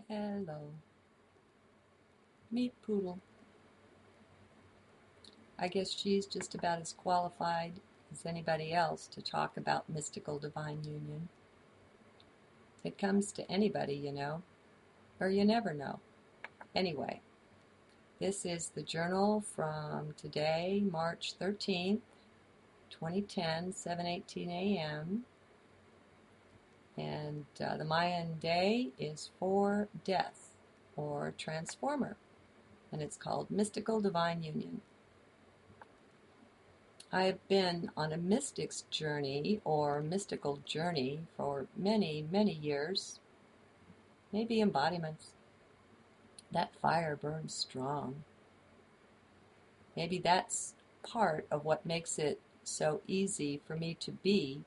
Hello. Meet Poodle. I guess she's just about as qualified as anybody else to talk about mystical divine union. It comes to anybody, or you never know. Anyway, this is the journal from today, March 13th, 2010, 7:18 a.m. And the Mayan day is for death, or transformer, and it's called Mystical Divine Union. I have been on a mystic's journey or mystical journey for many, many years. Maybe embodiments. That fire burns strong. Maybe that's part of what makes it so easy for me to be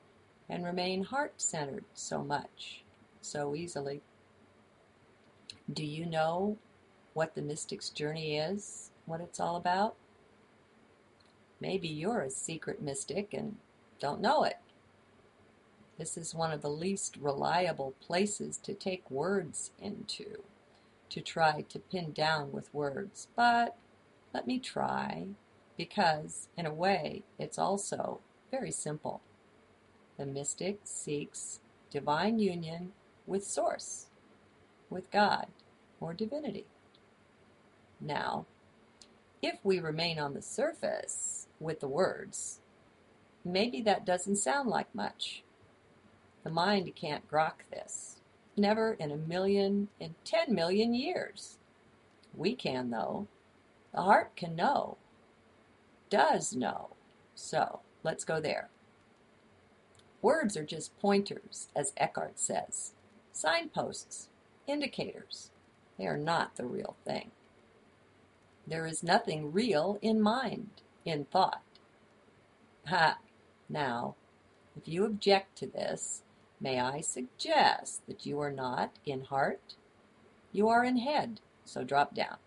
and remain heart-centered so much, so easily. Do you know what the mystic's journey is? What it's all about? Maybe you're a secret mystic and don't know it. This is one of the least reliable places to take words into, to try to pin down with words. But let me try, because in a way it's also very simple. The mystic seeks divine union with Source, with God, or divinity. Now, if we remain on the surface with the words, maybe that doesn't sound like much. The mind can't grok this. Never in 10 million years. We can, though. The heart can know. Does know. So, let's go there. Words are just pointers, as Eckhart says. Signposts, indicators. They are not the real thing. There is nothing real in mind, in thought. Now, if you object to this, may I suggest that you are not in heart? You are in head, so drop down.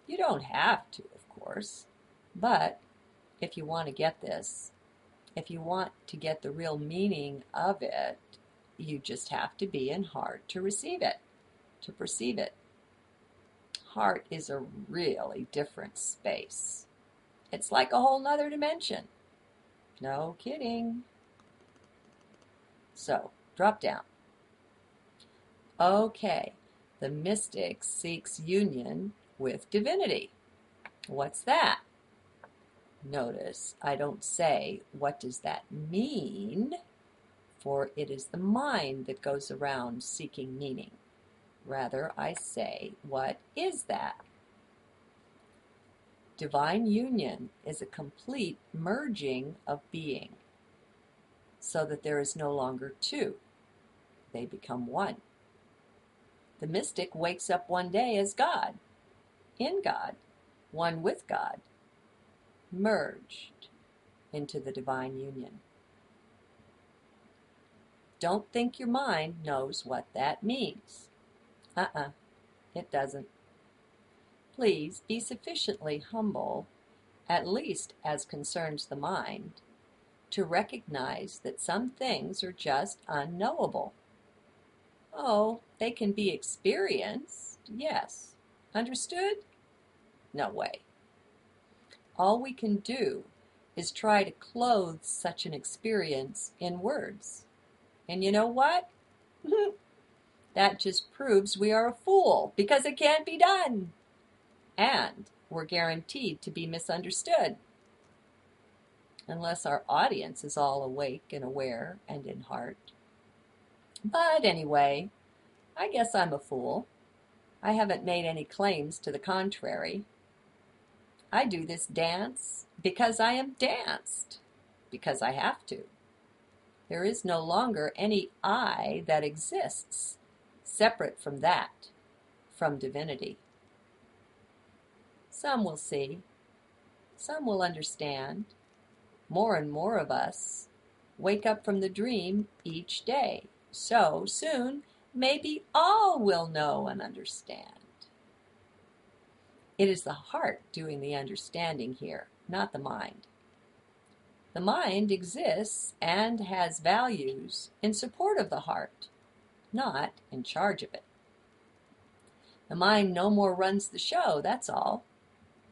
You don't have to, of course, but if you want to get this, if you want to get the real meaning of it, you just have to be in heart to receive it, to perceive it. Heart is a really different space. It's like a whole nother dimension. No kidding. So, drop down. Okay, the mystic seeks union with divinity. What's that? Notice I don't say, what does that mean? For it is the mind that goes around seeking meaning. Rather, I say, what is that? Divine union is a complete merging of being, so that there is no longer two. They become one. The mystic wakes up one day as God, in God, one with God, merged into the divine union. Don't think your mind knows what that means. It doesn't. Please be sufficiently humble, at least as concerns the mind, to recognize that some things are just unknowable. Oh, they can be experienced, yes. Understood? No way. All we can do is try to clothe such an experience in words. And you know what? That just proves we are a fool, because it can't be done. And we're guaranteed to be misunderstood. Unless our audience is all awake and aware and in heart. But anyway, I guess I'm a fool. I haven't made any claims to the contrary. I do this dance because I am danced, because I have to. There is no longer any I that exists, separate from that, from divinity. Some will see, some will understand. More and more of us wake up from the dream each day. So soon, maybe all will know and understand. It is the heart doing the understanding here, not the mind. The mind exists and has values in support of the heart, not in charge of it. The mind no more runs the show, that's all.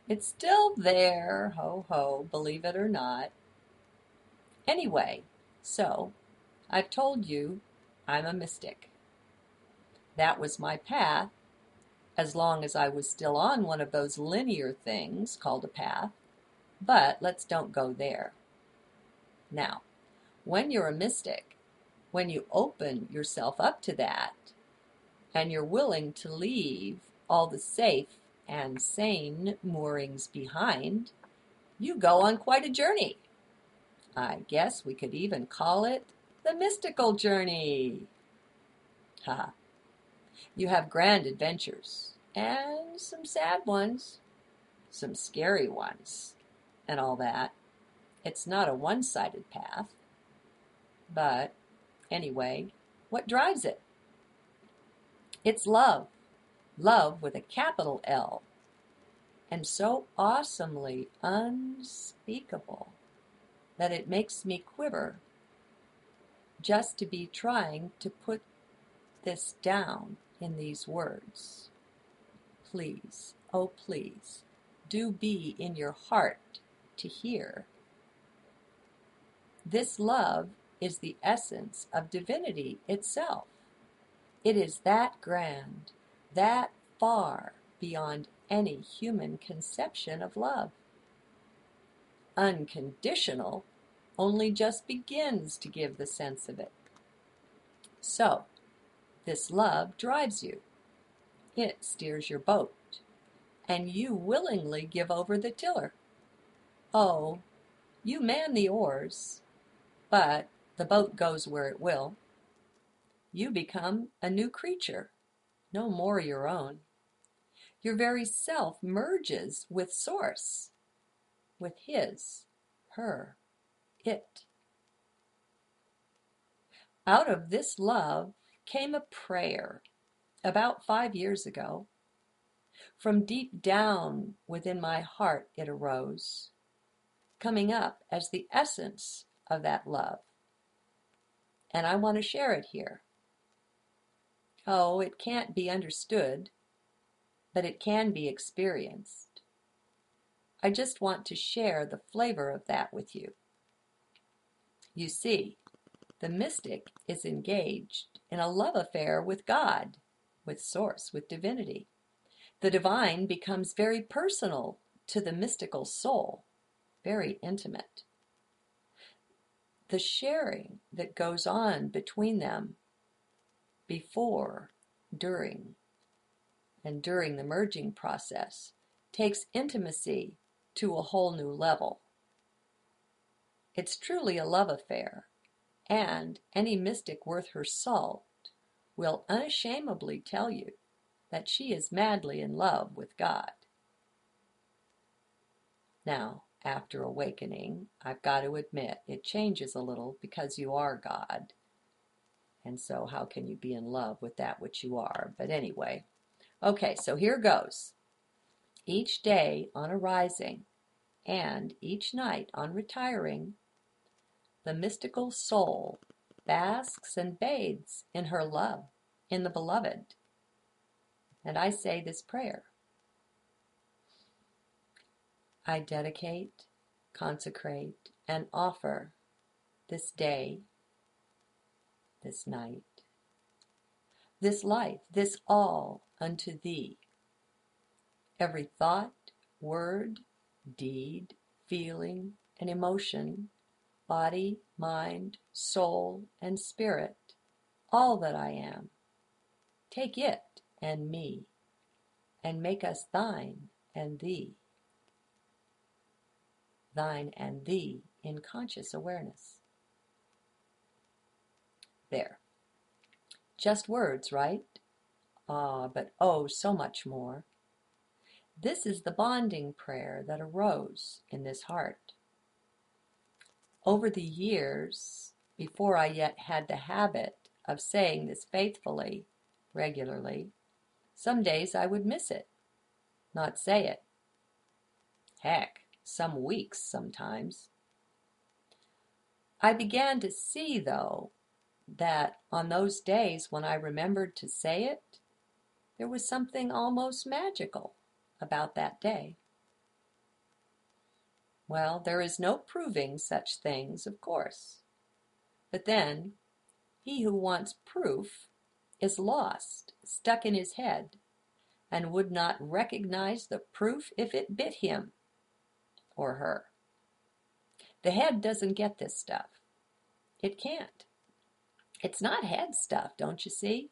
It's still there, ho ho, believe it or not. Anyway, so I've told you I'm a mystic. That was my path, as long as I was still on one of those linear things called a path. But let's don't go there. Now, when you're a mystic, when you open yourself up to that, and you're willing to leave all the safe and sane moorings behind, you go on quite a journey. I guess we could even call it the mystical journey. Ha! You have grand adventures, and some sad ones, some scary ones, and all that. It's not a one-sided path. But anyway, what drives it? It's love. Love with a capital L. And so awesomely unspeakable that it makes me quiver just to be trying to put this down in these words. Please, oh please, do be in your heart to hear. This love is the essence of divinity itself. It is that grand, that far beyond any human conception of love. Unconditional only just begins to give the sense of it. So, this love drives you. It steers your boat, and you willingly give over the tiller. Oh, you man the oars, but the boat goes where it will. You become a new creature, no more your own. Your very self merges with Source, with his, her, it. Out of this love came a prayer about 5 years ago. From deep down within my heart it arose, coming up as the essence of that love. And I want to share it here. Oh, it can't be understood, but it can be experienced. I just want to share the flavor of that with you. You see, the mystic is engaged in a love affair with God, with Source, with divinity. The divine becomes very personal to the mystical soul, very intimate. The sharing that goes on between them before, during, and during the merging process takes intimacy to a whole new level. It's truly a love affair, and any mystic worth her salt will unashamedly tell you that she is madly in love with God. Now, after awakening, I've got to admit, it changes a little because you are God. And so how can you be in love with that which you are? But anyway, okay, so here goes. Each day on arising and each night on retiring, the mystical soul basks and bathes in her love, in the beloved. And I say this prayer. I dedicate, consecrate, and offer this day, this night, this life, this all unto Thee. Every thought, word, deed, feeling, and emotion, body, mind, soul, and spirit, all that I am, take it and me, and make us Thine and Thee. Thine and Thee in conscious awareness. There. Just words, right? But oh, so much more. This is the bonding prayer that arose in this heart. Over the years, before I yet had the habit of saying this faithfully, regularly, some days I would miss it, not say it. Heck, some weeks sometimes. I began to see, though, that on those days when I remembered to say it, There was something almost magical about that day. Well, there is no proving such things, of course. But then, he who wants proof is lost, stuck in his head, and would not recognize the proof if it bit him or her. The head doesn't get this stuff. It can't. It's not head stuff, don't you see?